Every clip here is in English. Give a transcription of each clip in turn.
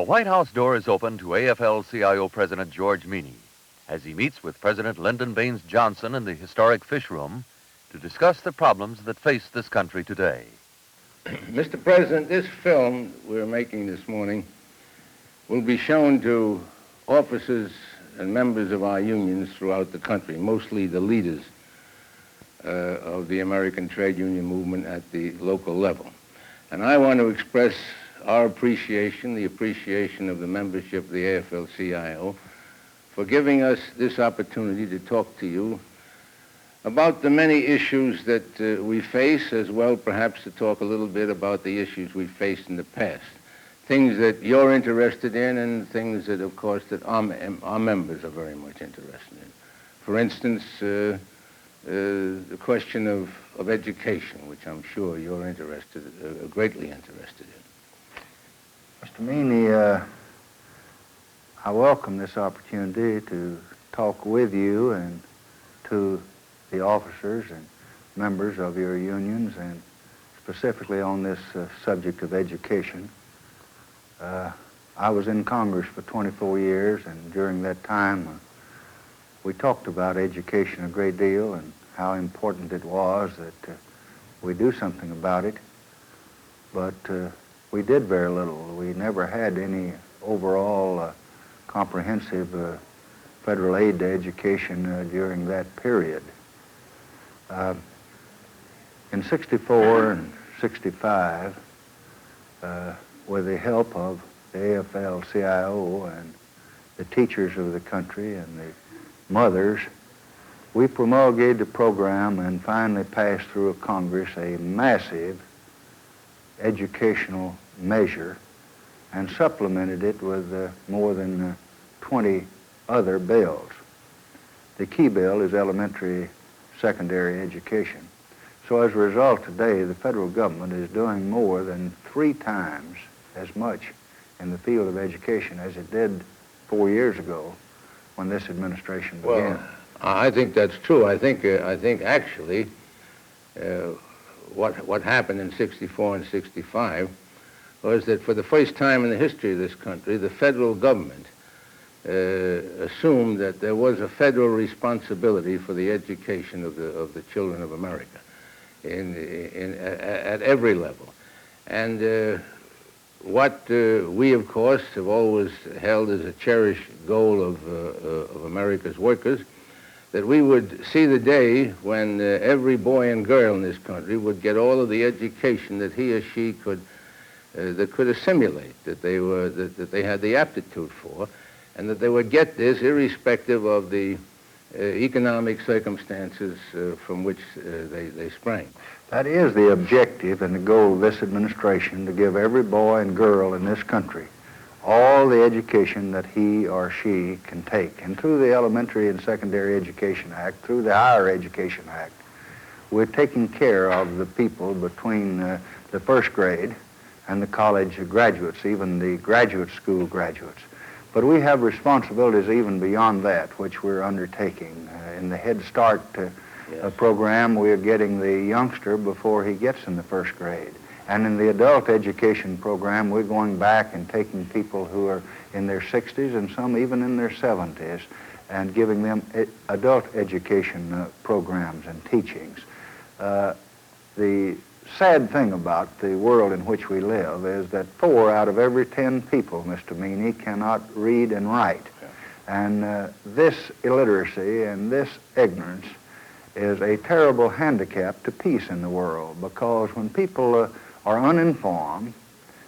The White House door is open to AFL-CIO President George Meany as he meets with President Lyndon Baines Johnson in the historic Fish Room to discuss the problems that face this country today. Mr. President, this film we're making this morning will be shown to officers and members of our unions throughout the country, mostly the leaders of the American trade union movement at the local level. And I want to express our appreciation, the appreciation of the membership of the AFL-CIO, for giving us this opportunity to talk to you about the many issues that we face, as well perhaps to talk a little bit about the issues we faced in the past. Things that you're interested in and things that, of course, that our members are very much interested in. For instance, the question of education, which I'm sure you're greatly interested in. Mr. Meany, I welcome this opportunity to talk with you and to the officers and members of your unions, and specifically on this subject of education. I was in Congress for 24 years, and during that time we talked about education a great deal and how important it was that we do something about it, but we did very little. We never had any overall comprehensive federal aid to education during that period. In 64 and 65, with the help of the AFL-CIO and the teachers of the country and the mothers, we promulgated a program and finally passed through Congress a massive educational measure and supplemented it with more than 20 other bills. The key bill is elementary secondary education. So as a result, today the federal government is doing more than 3 times as much in the field of education as it did 4 years ago when this administration began. Well, I think that's true. I think actually what happened in 64 and 65 was that for the first time in the history of this country, the federal government assumed that there was a federal responsibility for the education of the children of America at every level. And what we, of course, have always held as a cherished goal of America's workers, that we would see the day when every boy and girl in this country would get all of the education that he or she could assimilate, that they had the aptitude for, and that they would get this irrespective of the economic circumstances from which they sprang. That is the objective and the goal of this administration, to give every boy and girl in this country all the education that he or she can take. And through the Elementary and Secondary Education Act, through the Higher Education Act, we're taking care of the people between the first grade and the college graduates, even the graduate school graduates. But we have responsibilities even beyond that, which we're undertaking. In the Head Start program, we are getting the youngster before he gets in the first grade. And in the adult education program, we're going back and taking people who are in their 60s and some even in their 70s and giving them adult education programs and teachings. The sad thing about the world in which we live is that 4 out of every 10 people, Mr. Meany, cannot read and write. And this illiteracy and this ignorance is a terrible handicap to peace in the world, because when people are uninformed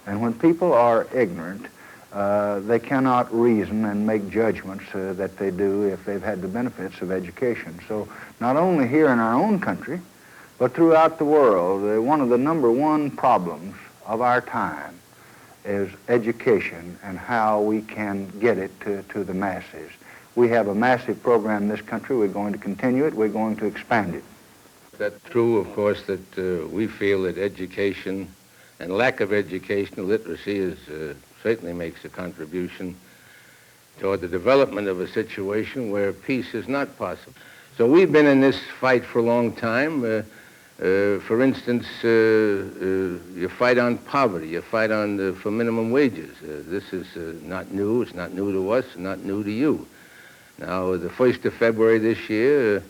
and when people are ignorant, they cannot reason and make judgments that they do if they've had the benefits of education. So not only here in our own country, but throughout the world, one of the #1 problems of our time is education and how we can get it to the masses. We have a massive program in this country. We're going to continue it. We're going to expand it. That's true, of course, that we feel that education and lack of educational literacy certainly makes a contribution toward the development of a situation where peace is not possible. So we've been in this fight for a long time. For instance, you fight on poverty. You fight for minimum wages. This is not new. It's not new to us, not new to you. Now, the 1st of February this year,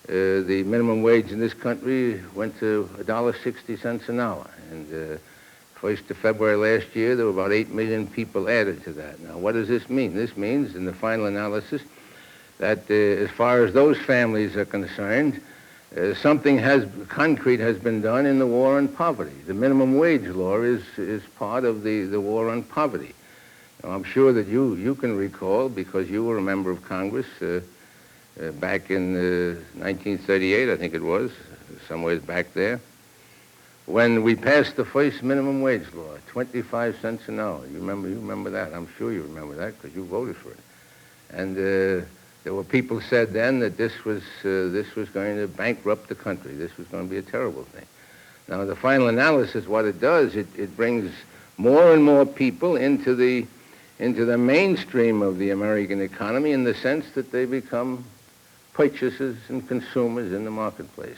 the minimum wage in this country went to $1.60 an hour. And 1st of February last year, there were about 8 million people added to that. Now, what does this mean? This means, in the final analysis, that as far as those families are concerned, something concrete has been done in the war on poverty. The minimum wage law is part of the war on poverty. Now, I'm sure that you can recall, because you were a member of Congress back in 1938, I think it was, somewhere back there, when we passed the first minimum wage law, 25 cents an hour. You remember that. I'm sure you remember that because you voted for it. And there were people said then that this was going to bankrupt the country. This was going to be a terrible thing. Now, the final analysis, what it does, it brings more and more people into the mainstream of the American economy in the sense that they become purchasers and consumers in the marketplace.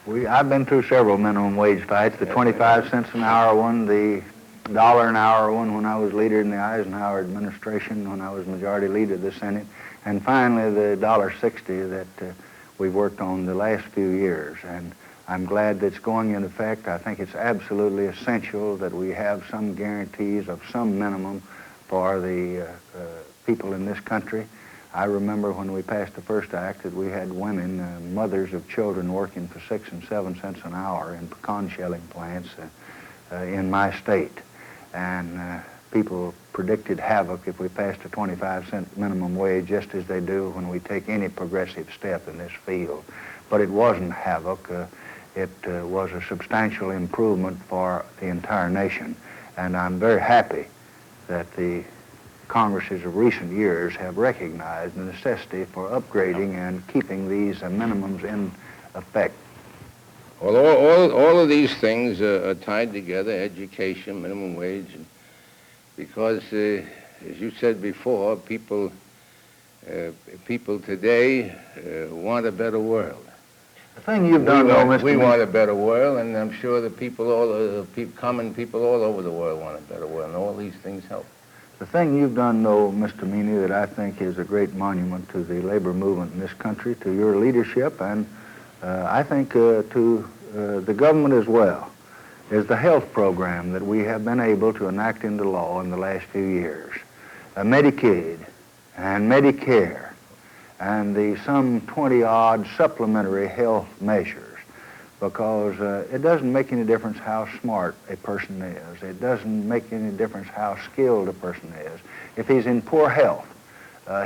I've been through several minimum wage fights, the 25 cents an hour one, the $1 an hour one when I was leader in the Eisenhower administration, when I was majority leader of the Senate, and finally the $1.60 that we've worked on the last few years. And I'm glad that's going into effect. I think it's absolutely essential that we have some guarantees of some minimum for the people in this country. I remember when we passed the first act that we had women, mothers of children, working for 6 and 7 cents an hour in pecan shelling plants in my state. And people predicted havoc if we passed a 25-cent minimum wage, just as they do when we take any progressive step in this field. But it wasn't havoc. It was a substantial improvement for the entire nation. And I'm very happy that the Congresses of recent years have recognized the necessity for upgrading and keeping these minimums in effect. Well, all of these things are tied together, education, minimum wage, because, as you said before, people today want a better world. The thing you've done, we want a better world, and I'm sure the common people all over the world want a better world, and all these things help. The thing you've done, though, Mr. Meany, that I think is a great monument to the labor movement in this country, to your leadership, and I think to the government as well, is the health program that we have been able to enact into law in the last few years. Medicaid and Medicare and the some 20-odd supplementary health measures, because it doesn't make any difference how smart a person is. It doesn't make any difference how skilled a person is. If he's in poor health,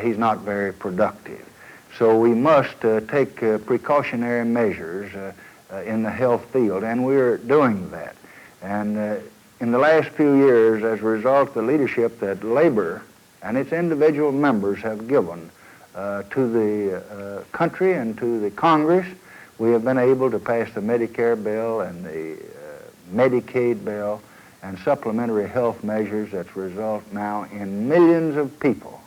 he's not very productive. So we must take precautionary measures in the health field, and we're doing that. And in the last few years, as a result of the leadership that labor and its individual members have given to the country and to the Congress, we have been able to pass the Medicare bill and the Medicaid bill and supplementary health measures that result now in millions of people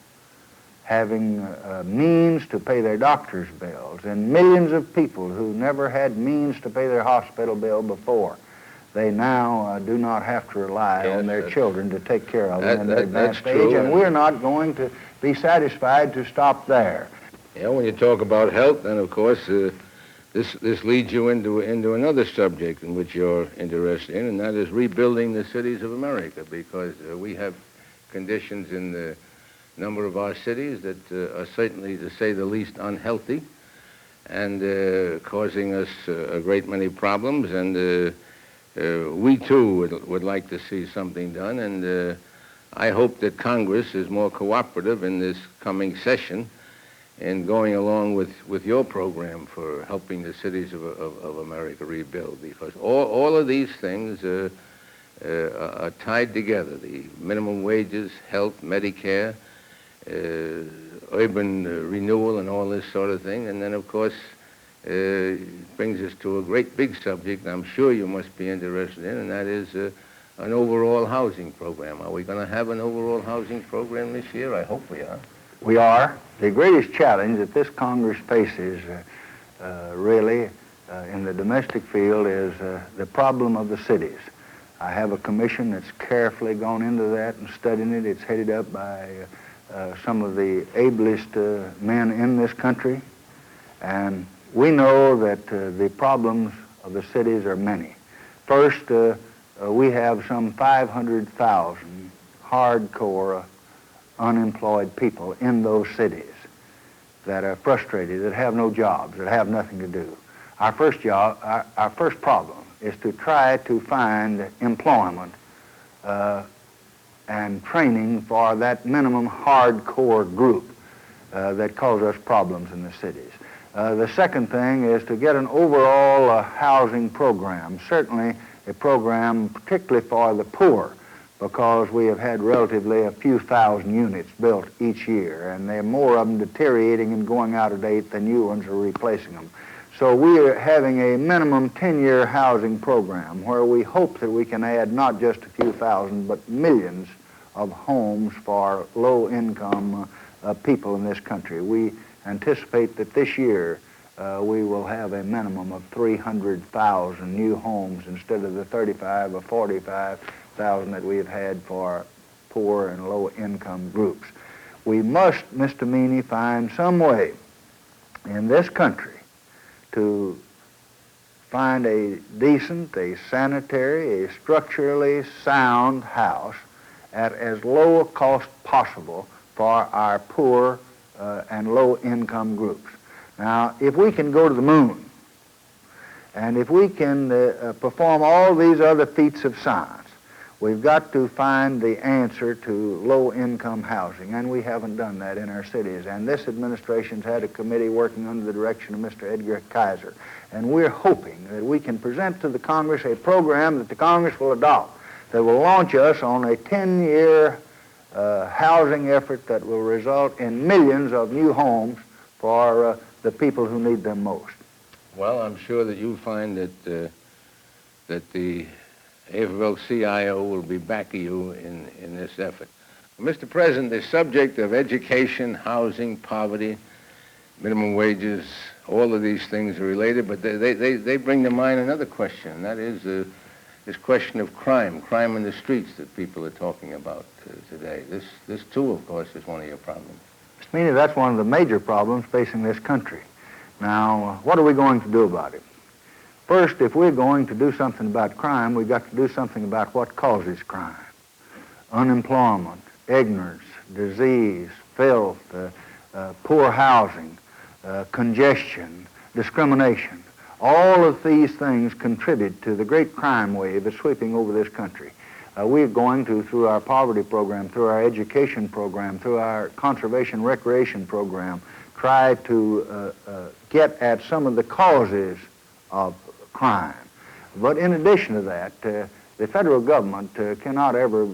having means to pay their doctor's bills, and millions of people who never had means to pay their hospital bill before. They now do not have to rely on their children to take care of them in their advanced age, and we're not going to be satisfied to stop there. Yeah, when you talk about health, then of course this leads you into another subject in which you're interested in, and that is rebuilding the cities of America, because we have conditions in the number of our cities that are certainly, to say the least, unhealthy and causing us a great many problems. And we, too, would like to see something done. And I hope that Congress is more cooperative in this coming session in going along with your program for helping the cities of America rebuild, because all of these things are tied together. The minimum wages, health, Medicare, urban renewal and all this sort of thing. And then, of course, brings us to a great big subject I'm sure you must be interested in, and that is an overall housing program. Are we going to have an overall housing program this year? I hope we are. We are. The greatest challenge that this Congress faces really in the domestic field is the problem of the cities. I have a commission that's carefully gone into that and studying it. It's headed up by some of the ablest men in this country. And we know that the problems of the cities are many. First, we have some 500,000 hardcore unemployed people in those cities that are frustrated, that have no jobs, that have nothing to do. Our first problem is to try to find employment and training for that minimum hardcore group that cause us problems in the cities. The second thing is to get an overall housing program, certainly a program particularly for the poor, because we have had relatively a few thousand units built each year, and there are more of them deteriorating and going out of date than new ones are replacing them. So we are having a minimum 10-year housing program where we hope that we can add not just a few thousand, but millions of homes for low-income people in this country. We anticipate that this year we will have a minimum of 300,000 new homes instead of the 35 or 45,000 that we have had for poor and low-income groups. We must, Mr. Meany, find some way in this country to find a decent, a sanitary, a structurally sound house at as low a cost possible for our poor and low-income groups. Now, if we can go to the moon, and if we can perform all these other feats of science, we've got to find the answer to low-income housing, and we haven't done that in our cities. And this administration's had a committee working under the direction of Mr. Edgar Kaiser, and we're hoping that we can present to the Congress a program that the Congress will adopt that will launch us on a 10-year housing effort that will result in millions of new homes for the people who need them most. Well, I'm sure that you'll find that that the AFL-CIO will be backing you in this effort. Mr. President, the subject of education, housing, poverty, minimum wages, all of these things are related, but they bring to mind another question, and that is this question of crime in the streets that people are talking about today. This too, of course, is one of your problems. Mr. Meany, that's one of the major problems facing this country. Now, what are we going to do about it? First, if we're going to do something about crime, we've got to do something about what causes crime. Unemployment, ignorance, disease, filth, poor housing, congestion, discrimination. All of these things contribute to the great crime wave that's sweeping over this country. We're going to, through our poverty program, through our education program, through our conservation recreation program, try to get at some of the causes of crime. But in addition to that, the federal government cannot ever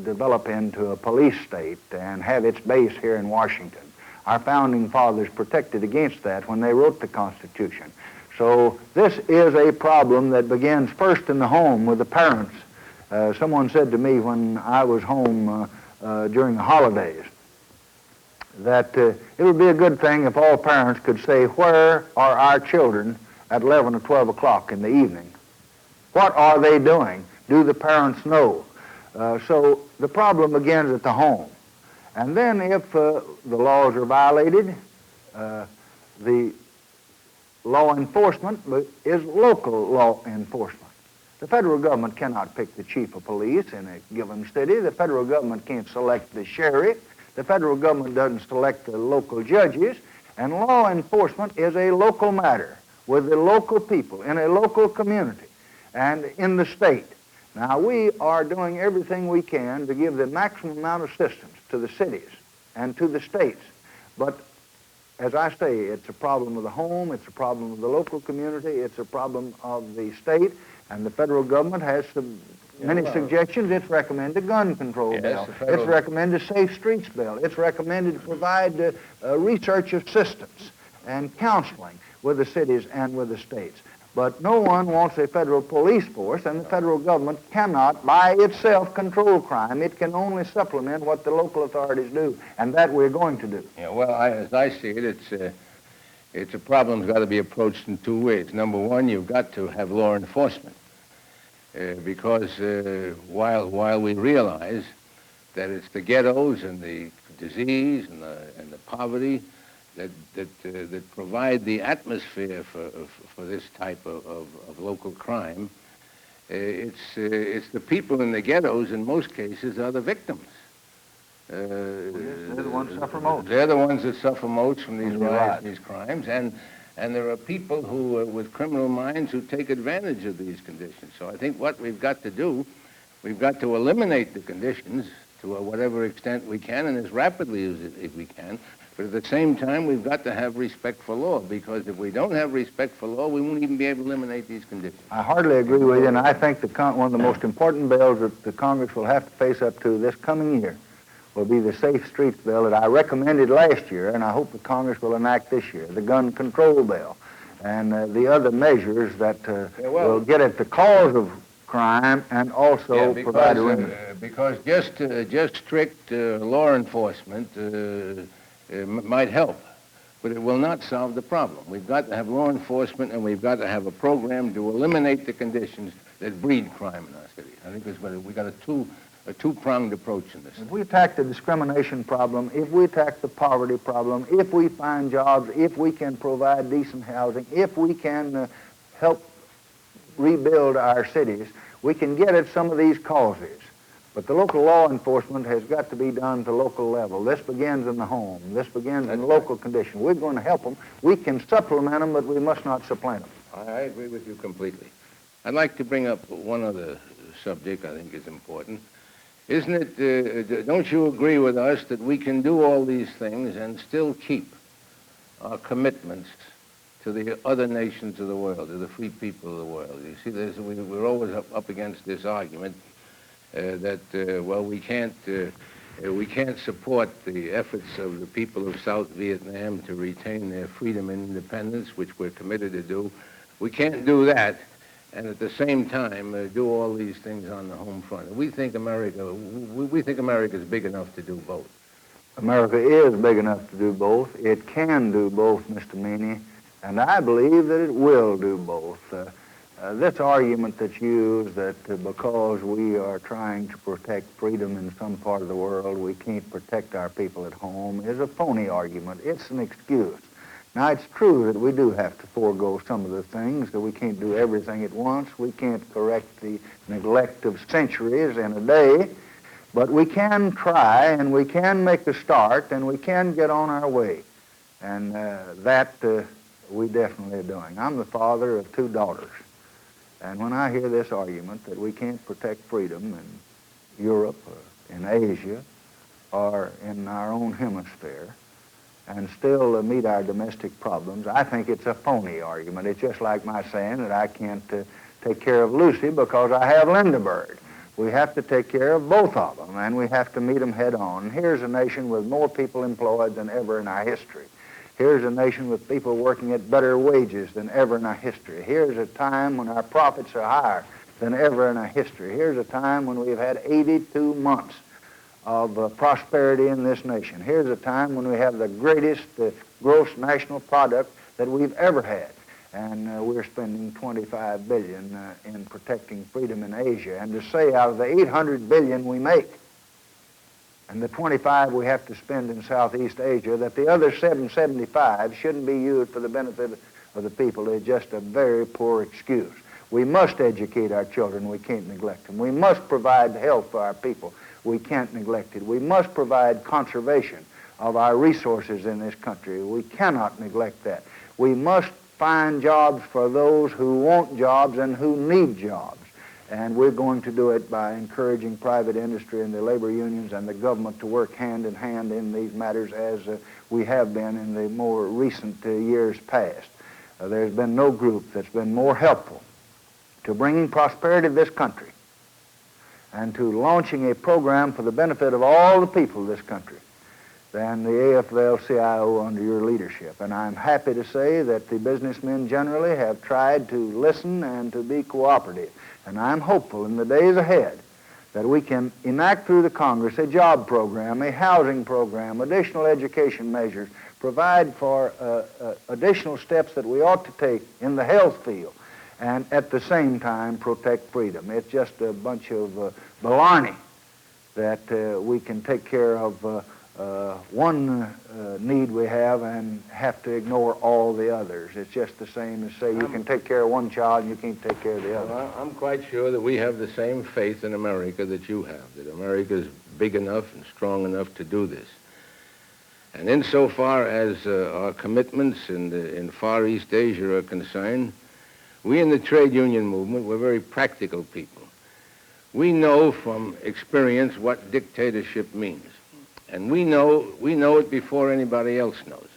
develop into a police state and have its base here in Washington. Our founding fathers protected against that when they wrote the Constitution. So this is a problem that begins first in the home with the parents. Someone said to me when I was home during the holidays that it would be a good thing if all parents could say, where are our children at 11 or 12 o'clock in the evening? What are they doing? Do the parents know? So the problem begins at the home. And then if the laws are violated, the law enforcement is local law enforcement. The federal government cannot pick the chief of police in a given city. The federal government can't select the sheriff. The federal government doesn't select the local judges. And law enforcement is a local matter with the local people in a local community and in the state. Now, we are doing everything we can to give the maximum amount of assistance to the cities and to the states. But as I say, it's a problem of the home, it's a problem of the local community, it's a problem of the state, and the federal government has many suggestions. It's recommended a gun control bill. It's recommended a safe streets bill. It's recommended to provide research assistance and counseling with the cities and with the states. But no one wants a federal police force, and the federal government cannot by itself control crime. It can only supplement what the local authorities do, and that we're going to do. Yeah, well, as I see it, It's a problem's got to be approached in two ways. Number one, you've got to have law enforcement. Because while we realize that it's the ghettos and the disease and the poverty that provide the atmosphere for this type of local crime, it's the people in the ghettos in most cases are the victims. They're the ones that suffer most. They're the ones that suffer most from these crimes, and there are people who, with criminal minds, who take advantage of these conditions. So I think what we've got to do, we've got to eliminate the conditions to whatever extent we can, and as rapidly as we can. But at the same time, we've got to have respect for law, because if we don't have respect for law, we won't even be able to eliminate these conditions. I hardly agree with you, and I think one of the most important bills that the Congress will have to face up to this coming year will be the Safe Streets bill that I recommended last year, and I hope the Congress will enact this year, the gun control bill, and the other measures that will get at the cause of crime and also provide a remedy. Because just strict law enforcement might help, but it will not solve the problem. We've got to have law enforcement, and we've got to have a program to eliminate the conditions that breed crime in our city. I think that's what we've got a two-pronged approach in this. If we attack the discrimination problem, if we attack the poverty problem, if we find jobs, if we can provide decent housing, if we can help rebuild our cities, we can get at some of these causes. But the local law enforcement has got to be done at the local level. This begins in the home. This begins in local condition. We're going to help them. We can supplement them, but we must not supplant them. I agree with you completely. I'd like to bring up one other subject I think is important. Isn't it, don't you agree with us that we can do all these things and still keep our commitments to the other nations of the world, to the free people of the world? You see, we're always up against this argument that, well, we can't support the efforts of the people of South Vietnam to retain their freedom and independence, which we're committed to do. We can't do that and at the same time do all these things on the home front. We think America is big enough to do both. America is big enough to do both. It can do both, Mr. Meany, and I believe that it will do both. This argument that's used that because we are trying to protect freedom in some part of the world, we can't protect our people at home is a phony argument. It's an excuse. Now, it's true that we do have to forego some of the things, that we can't do everything at once. We can't correct the neglect of centuries in a day, but we can try, and we can make a start, and we can get on our way. And that we definitely are doing. I'm the father of 2 daughters. And when I hear this argument that we can't protect freedom in Europe or in Asia or in our own hemisphere and still meet our domestic problems, I think it's a phony argument. It's just like my saying that I can't take care of Lucy because I have Lindbergh. We have to take care of both of them, and we have to meet them head on. Here's a nation with more people employed than ever in our history. Here's a nation with people working at better wages than ever in our history. Here's a time when our profits are higher than ever in our history. Here's a time when we've had 82 months of prosperity in this nation. Here's a time when we have the greatest gross national product that we've ever had. And we're spending $25 billion in protecting freedom in Asia. And to say out of the $800 billion we make, and the 25 we have to spend in Southeast Asia, that the other 775 shouldn't be used for the benefit of the people is just a very poor excuse. We must educate our children. We can't neglect them. We must provide health for our people. We can't neglect it. We must provide conservation of our resources in this country. We cannot neglect that. We must find jobs for those who want jobs and who need jobs. And we're going to do it by encouraging private industry and the labor unions and the government to work hand in hand in these matters as we have been in the more recent years past. There's been no group that's been more helpful to bringing prosperity to this country and to launching a program for the benefit of all the people of this country than the AFL-CIO under your leadership. And I'm happy to say that the businessmen generally have tried to listen and to be cooperative. And I'm hopeful in the days ahead that we can enact through the Congress a job program, a housing program, additional education measures, provide for additional steps that we ought to take in the health field, and at the same time protect freedom. It's just a bunch of baloney that we can take care of one need we have and have to ignore all the others. It's just the same as say you can take care of one child and you can't take care of the other. Well, I'm quite sure that we have the same faith in America that you have, that America is big enough and strong enough to do this. And insofar as our commitments in Far East Asia are concerned, we in the trade union movement, we're very practical people. We know from experience what dictatorship means. And we know it before anybody else knows it.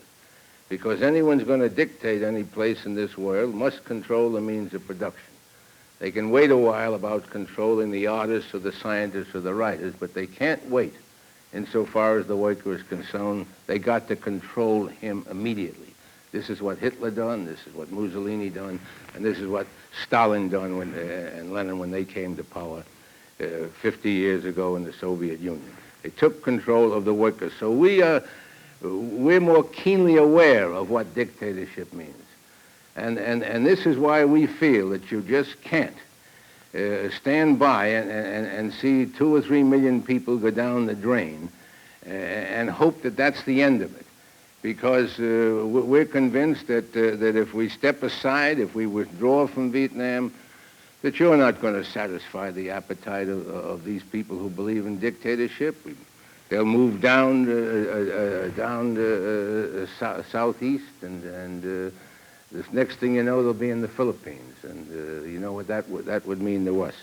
Because anyone's going to dictate any place in this world must control the means of production. They can wait a while about controlling the artists or the scientists or the writers, but they can't wait. Insofar as the worker is concerned, they got to control him immediately. This is what Hitler done, this is what Mussolini done, and this is what Stalin done and Lenin when they came to power 50 years ago in the Soviet Union. They took control of the workers. So we're more keenly aware of what dictatorship means. And this is why we feel that you just can't stand by and see 2 or 3 million people go down the drain and hope that that's the end of it. Because we're convinced that if we step aside, if we withdraw from Vietnam, that you're not going to satisfy the appetite of these people who believe in dictatorship. They'll move down southeast, and this next thing you know, they'll be in the Philippines, and you know what that would mean to us.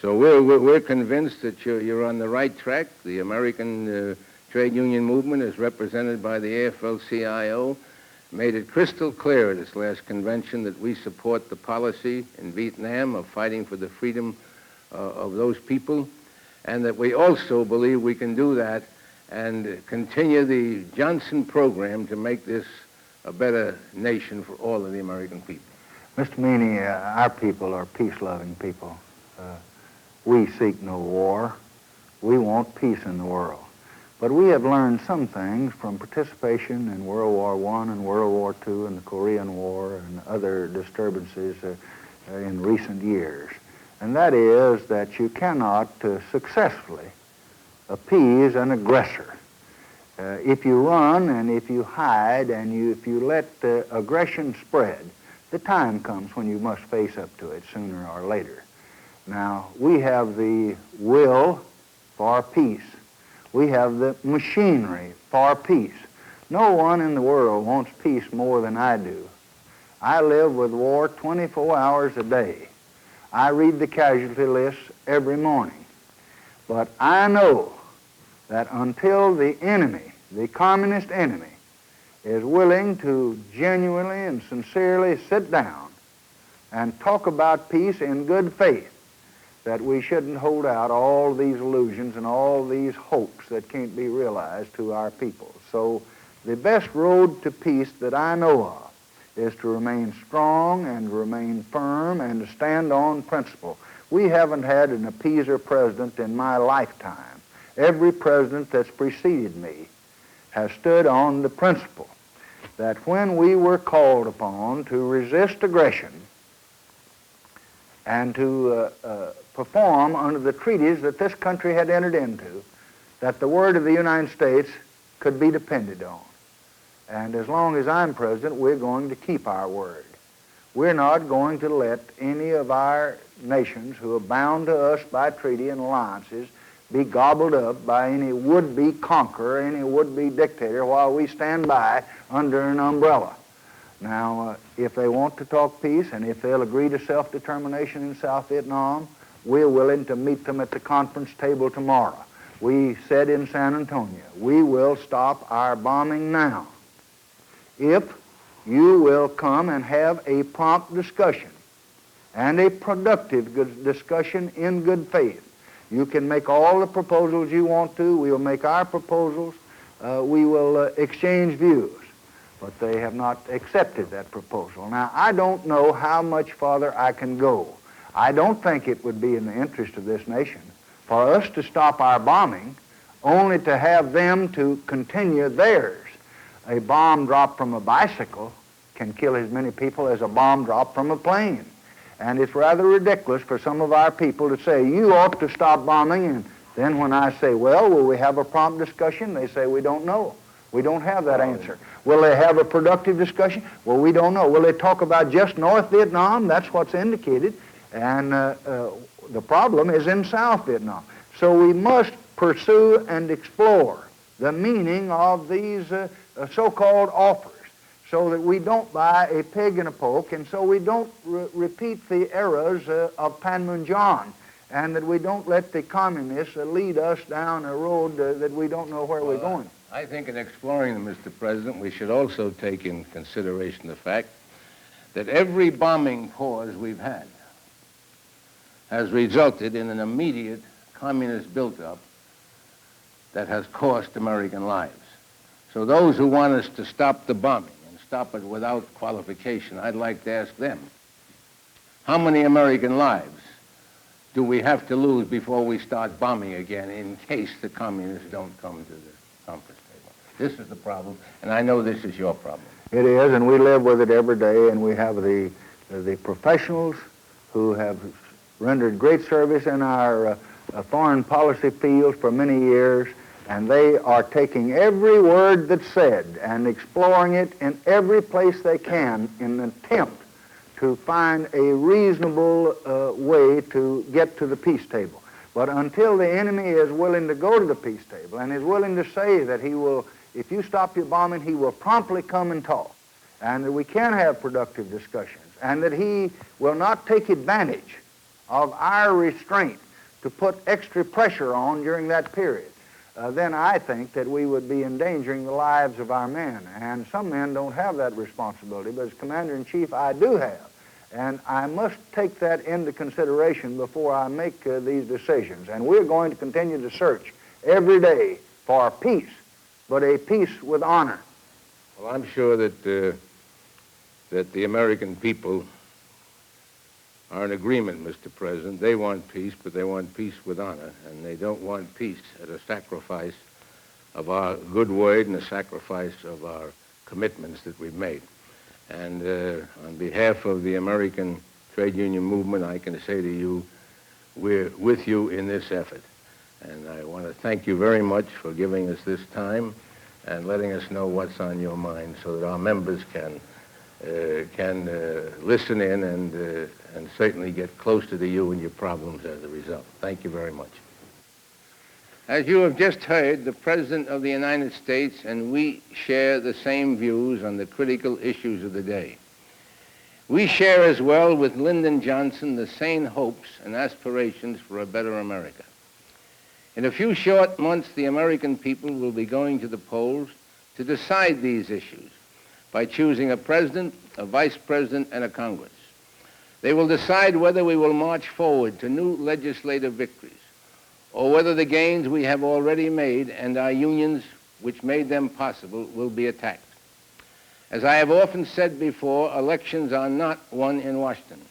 So we're convinced that you're on the right track. The American trade union movement, as represented by the AFL-CIO, made it crystal clear at its last convention that we support the policy in Vietnam of fighting for the freedom of those people, and that we also believe we can do that and continue the Johnson program to make this a better nation for all of the American people. Mr. Meany, our people are peace-loving people. We seek no war. We want peace in the world. But we have learned some things from participation in World War I and World War II and the Korean War and other disturbances in recent years. And that is that you cannot successfully appease an aggressor. If you run and if you hide and if you let aggression spread, the time comes when you must face up to it sooner or later. Now, we have the will for peace. We have the machinery for peace. No one in the world wants peace more than I do. I live with war 24 hours a day. I read the casualty lists every morning. But I know that until the enemy, the communist enemy, is willing to genuinely and sincerely sit down and talk about peace in good faith, that we shouldn't hold out all these illusions and all these hopes that can't be realized to our people. So the best road to peace that I know of is to remain strong and to remain firm and to stand on principle. We haven't had an appeaser president in my lifetime. Every president that's preceded me has stood on the principle that when we were called upon to resist aggression and to perform under the treaties that this country had entered into, that the word of the United States could be depended on. And as long as I'm president, we're going to keep our word. We're not going to let any of our nations who are bound to us by treaty and alliances be gobbled up by any would-be conqueror, any would-be dictator, while we stand by under an umbrella. Now, if they want to talk peace and if they'll agree to self-determination in South Vietnam, we're willing to meet them at the conference table tomorrow. We said in San Antonio, we will stop our bombing now if you will come and have a prompt discussion and a productive discussion in good faith. You can make all the proposals you want to. We'll make our proposals. We will exchange views. But they have not accepted that proposal. Now, I don't know how much farther I can go. I don't think it would be in the interest of this nation for us to stop our bombing, only to have them to continue theirs. A bomb dropped from a bicycle can kill as many people as a bomb dropped from a plane. And it's rather ridiculous for some of our people to say, you ought to stop bombing, and then when I say, well, will we have a prompt discussion? They say, we don't know. We don't have that answer. Will they have a productive discussion? Well, we don't know. Will they talk about just North Vietnam? That's what's indicated. And the problem is in South Vietnam. So we must pursue and explore the meaning of these so-called offers, so that we don't buy a pig in a poke, and so we don't repeat the errors of Panmunjom, and that we don't let the communists lead us down a road that we don't know where we're going. I think in exploring them, Mr. President, we should also take in consideration the fact that every bombing pause we've had has resulted in an immediate communist buildup that has cost American lives. So those who want us to stop the bombing and stop it without qualification, I'd like to ask them, how many American lives do we have to lose before we start bombing again in case the communists don't come to the conference table? This is the problem, and I know this is your problem. It is, and we live with it every day, and we have the professionals who have rendered great service in our foreign policy field for many years, and they are taking every word that's said and exploring it in every place they can in an attempt to find a reasonable way to get to the peace table. But until the enemy is willing to go to the peace table and is willing to say that he will, if you stop your bombing, he will promptly come and talk, and that we can have productive discussions, and that he will not take advantage of our restraint to put extra pressure on during that period, then I think that we would be endangering the lives of our men. And some men don't have that responsibility, but as Commander-in-Chief, I do have. And I must take that into consideration before I make these decisions. And we're going to continue to search every day for peace, but a peace with honor. Well, I'm sure that the American people are in agreement, Mr. President. They want peace, but they want peace with honor, and they don't want peace at a sacrifice of our good word and a sacrifice of our commitments that we've made. And on behalf of the American trade union movement, I can say to you, we're with you in this effort. And I want to thank you very much for giving us this time and letting us know what's on your mind so that our members can listen in and certainly get closer to you and your problems as a result. Thank you very much. As you have just heard, the President of the United States and we share the same views on the critical issues of the day. We share as well with Lyndon Johnson the same hopes and aspirations for a better America. In a few short months, the American people will be going to the polls to decide these issues by choosing a president, a vice president, and a Congress. They will decide whether we will march forward to new legislative victories, or whether the gains we have already made and our unions which made them possible will be attacked. As I have often said before, elections are not won in Washington.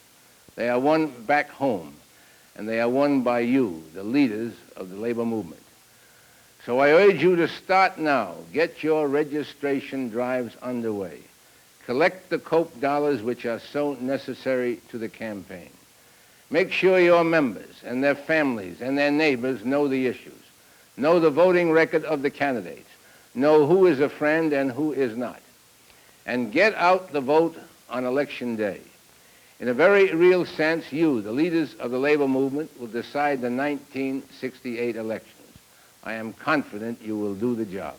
They are won back home, and they are won by you, the leaders of the labor movement. So I urge you to start now. Get your registration drives underway. Collect the COPE dollars which are so necessary to the campaign. Make sure your members and their families and their neighbors know the issues, know the voting record of the candidates, know who is a friend and who is not, and get out the vote on Election Day. In a very real sense, you, the leaders of the labor movement, will decide the 1968 elections. I am confident you will do the job.